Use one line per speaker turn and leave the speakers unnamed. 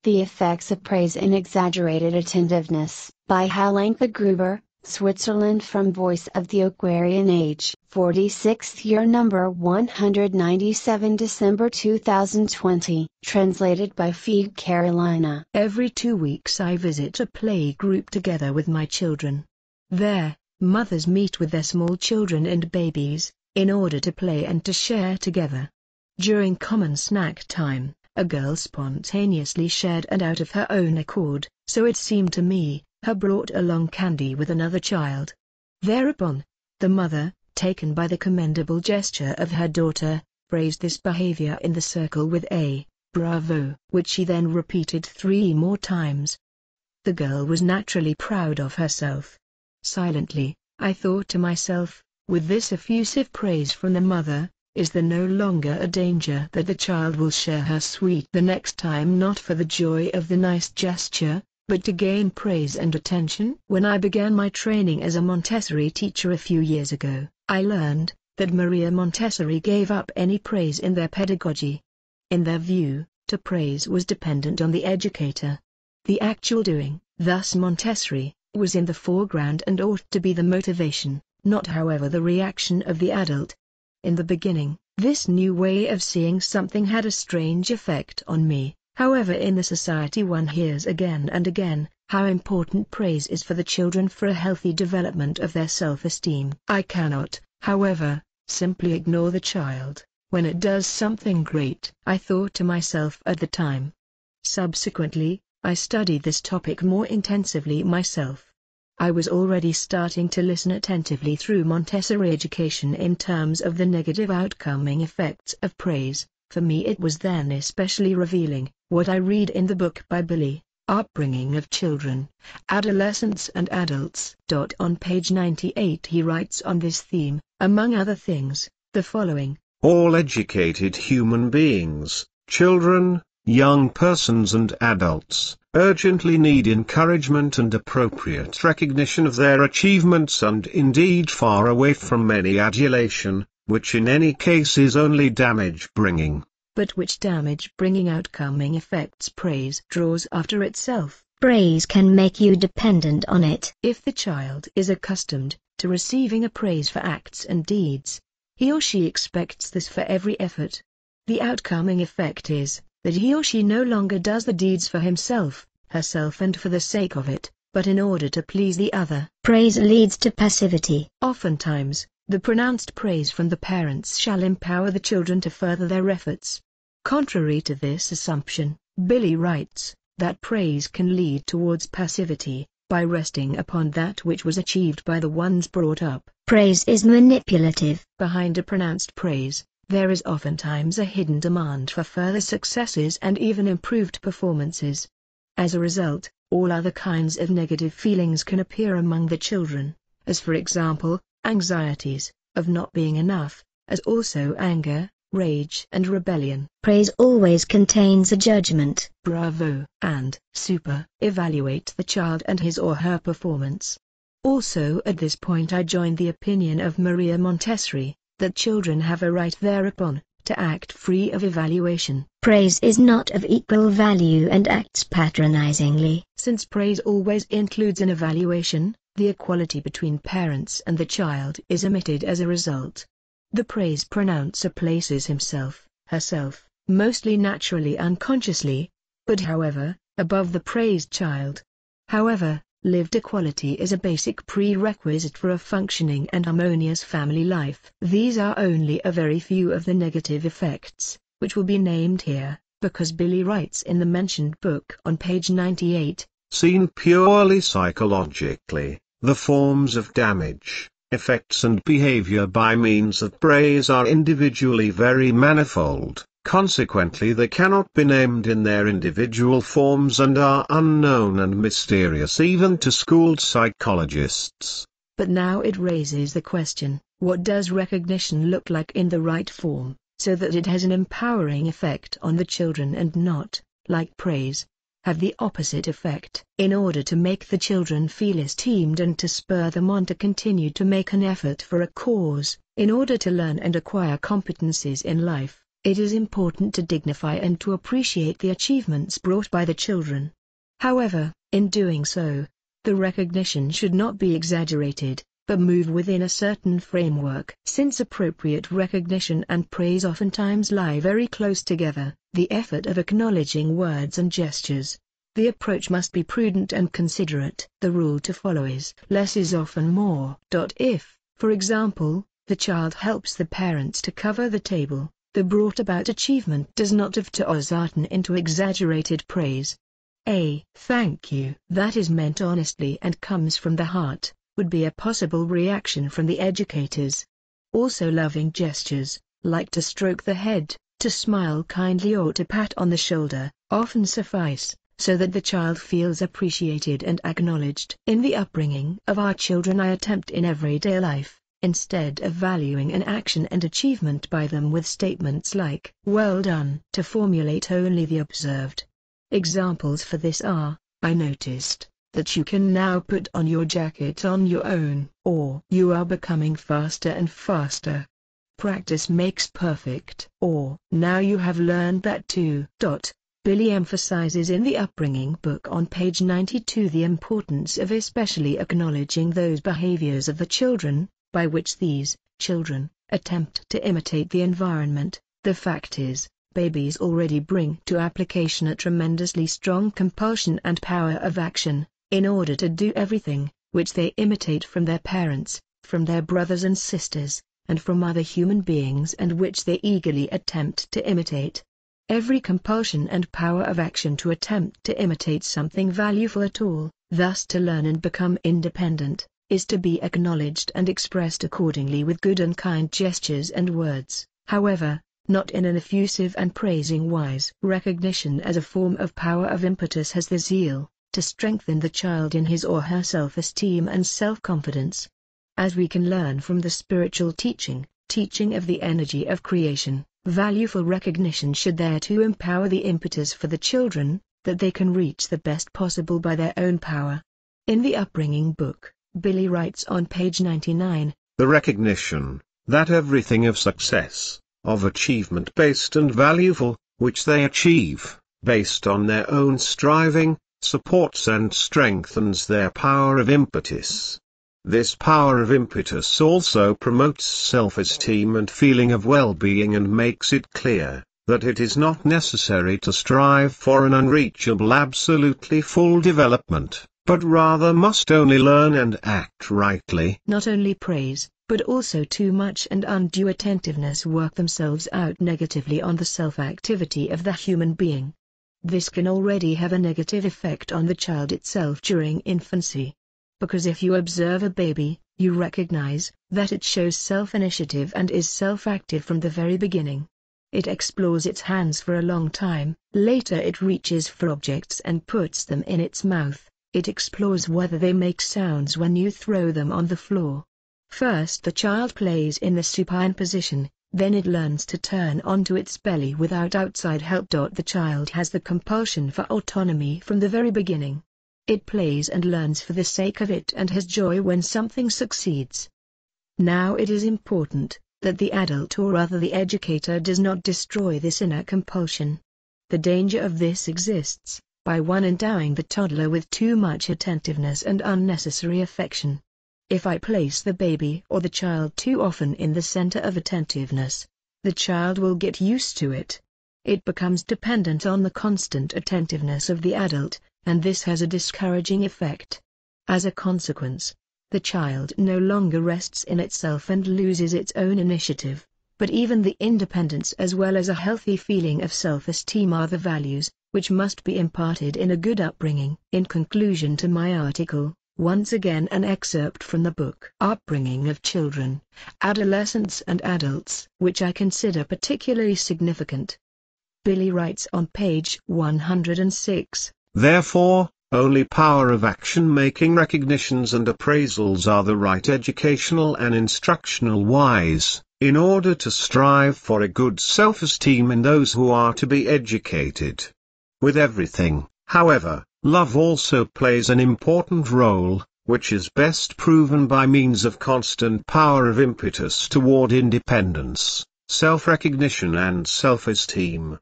The Effects of Praise in Exaggerated Attentiveness, by Halanka Gruber, Switzerland, from Voice of the Aquarian Age. 46th year, number 197, December 2020. Translated by FIGU-Carolina.
Every 2 weeks I visit a play group together with my children. There, mothers meet with their small children and babies, in order to play and to share together. During common snack time, a girl spontaneously shared, and out of her own accord, so it seemed to me, her brought along candy with another child. Thereupon, the mother, taken by the commendable gesture of her daughter, praised this behaviour in the circle with a "bravo," which she then repeated 3 more times. The girl was naturally proud of herself. Silently, I thought to myself, with this effusive praise from the mother, is there no longer a danger that the child will share her sweet the next time, not for the joy of the nice gesture, but to gain praise and attention? When I began my training as a Montessori teacher a few years ago, I learned that Maria Montessori gave up any praise in their pedagogy. In their view, to praise was dependent on the educator. The actual doing, thus Montessori, was in the foreground and ought to be the motivation, not however the reaction of the adult. In the beginning, this new way of seeing something had a strange effect on me. However, in the society one hears again and again how important praise is for the children for a healthy development of their self-esteem. I cannot, however, simply ignore the child when it does something great, I thought to myself at the time. Subsequently, I studied this topic more intensively myself. I was already starting to listen attentively through Montessori education in terms of the negative outcoming effects of praise. For me it was then especially revealing, what I read in the book by Billy, Upbringing of Children, Adolescents and Adults. On page 98 he writes on this theme, among other things, the following:
all educated human beings, children, young persons and adults, urgently need encouragement and appropriate recognition of their achievements, and indeed far away from any adulation, which in any case is only damage-bringing.
But which damage-bringing outcoming effects praise draws after itself?
Praise can make you dependent on it.
If the child is accustomed to receiving a praise for acts and deeds, he or she expects this for every effort. The outcoming effect is that he or she no longer does the deeds for himself, herself and for the sake of it, but in order to please the other.
Praise leads to passivity.
Oftentimes, the pronounced praise from the parents shall empower the children to further their efforts. Contrary to this assumption, Billy writes that praise can lead towards passivity, by resting upon that which was achieved by the ones brought up.
Praise is manipulative.
Behind a pronounced praise, there is oftentimes a hidden demand for further successes and even improved performances. As a result, all other kinds of negative feelings can appear among the children, as for example, anxieties of not being enough, as also anger, rage and rebellion.
Praise always contains a judgment.
Bravo and super evaluate the child and his or her performance. Also at this point I join the opinion of Maria Montessori, that children have a right thereupon to act free of evaluation.
Praise is not of equal value and acts patronizingly.
Since praise always includes an evaluation, the equality between parents and the child is omitted as a result. The praise pronouncer places himself, herself, mostly naturally unconsciously, but however, above the praised child. However, lived equality is a basic prerequisite for a functioning and harmonious family life. These are only a very few of the negative effects, which will be named here, because Billy writes in the mentioned book on page 98.
Seen purely psychologically, the forms of damage, effects and behavior by means of praise are individually very manifold. Consequently they cannot be named in their individual forms and are unknown and mysterious even to schooled psychologists.
But now it raises the question, what does recognition look like in the right form, so that it has an empowering effect on the children and not, like praise, have the opposite effect? In order to make the children feel esteemed and to spur them on to continue to make an effort for a cause, in order to learn and acquire competencies in life, It is important to dignify and to appreciate the achievements brought by the children. However, in doing so, the recognition should not be exaggerated, but move within a certain framework. Since appropriate recognition and praise oftentimes lie very close together, the effort of acknowledging words and gestures, the approach must be prudent and considerate. The rule to follow is less is often more. If, for example, the child helps the parents to cover the table, the brought-about achievement does not have to ausarten into exaggerated praise. A "thank you" that is meant honestly and comes from the heart would be a possible reaction from the educators. Also loving gestures, like to stroke the head, to smile kindly or to pat on the shoulder, often suffice, so that the child feels appreciated and acknowledged. In the upbringing of our children, I attempt in everyday life, instead of valuing an action and achievement by them with statements like "well done," to formulate only the observed. Examples for this are, "I noticed that you can now put on your jacket on your own," or "you are becoming faster and faster. Practice makes perfect," or "now you have learned that too." Billy emphasizes in the upbringing book on page 92 the importance of especially acknowledging those behaviors of the children, by which these children attempt to imitate the environment. The fact is, babies already bring to application a tremendously strong compulsion and power of action, in order to do everything, which they imitate from their parents, from their brothers and sisters, and from other human beings, and which they eagerly attempt to imitate. Every compulsion and power of action to attempt to imitate something valuable at all, thus to learn and become independent, is to be acknowledged and expressed accordingly with good and kind gestures and words, however, not in an effusive and praising wise. Recognition as a form of power of impetus has the zeal to strengthen the child in his or her self-esteem and self-confidence. As we can learn from the spiritual teaching of the energy of creation, valuable recognition should thereto empower the impetus for the children, that they can reach the best possible by their own power. In the upbringing book, Billy writes on page 99,
"The recognition that everything of success, of achievement based and valuable, which they achieve, based on their own striving, supports and strengthens their power of impetus. This power of impetus also promotes self-esteem and feeling of well-being, and makes it clear that it is not necessary to strive for an unreachable absolutely full development, but rather must only learn and act rightly."
Not only praise, but also too much and undue attentiveness work themselves out negatively on the self-activity of the human being. This can already have a negative effect on the child itself during infancy. Because if you observe a baby, you recognize that it shows self-initiative and is self-active from the very beginning. It explores its hands for a long time, later it reaches for objects and puts them in its mouth, it explores whether they make sounds when you throw them on the floor. First the child plays in the supine position, then it learns to turn onto its belly without outside help. The child has the compulsion for autonomy from the very beginning. It plays and learns for the sake of it and has joy when something succeeds. Now it is important that the adult, or rather the educator, does not destroy this inner compulsion. The danger of this exists by one endowing the toddler with too much attentiveness and unnecessary affection. If I place the baby or the child too often in the center of attentiveness, the child will get used to it. It becomes dependent on the constant attentiveness of the adult, and this has a discouraging effect. As a consequence, the child no longer rests in itself and loses its own initiative, but even the independence as well as a healthy feeling of self-esteem are the values which must be imparted in a good upbringing. In conclusion to my article, once again an excerpt from the book Upbringing of Children, Adolescents and Adults, which I consider particularly significant. Billy writes on page 106,
"Therefore, only power of action-making recognitions and appraisals are the right educational and instructional wise, in order to strive for a good self-esteem in those who are to be educated. With everything, however, love also plays an important role, which is best proven by means of constant power of impetus toward independence. self-recognition and self-esteem.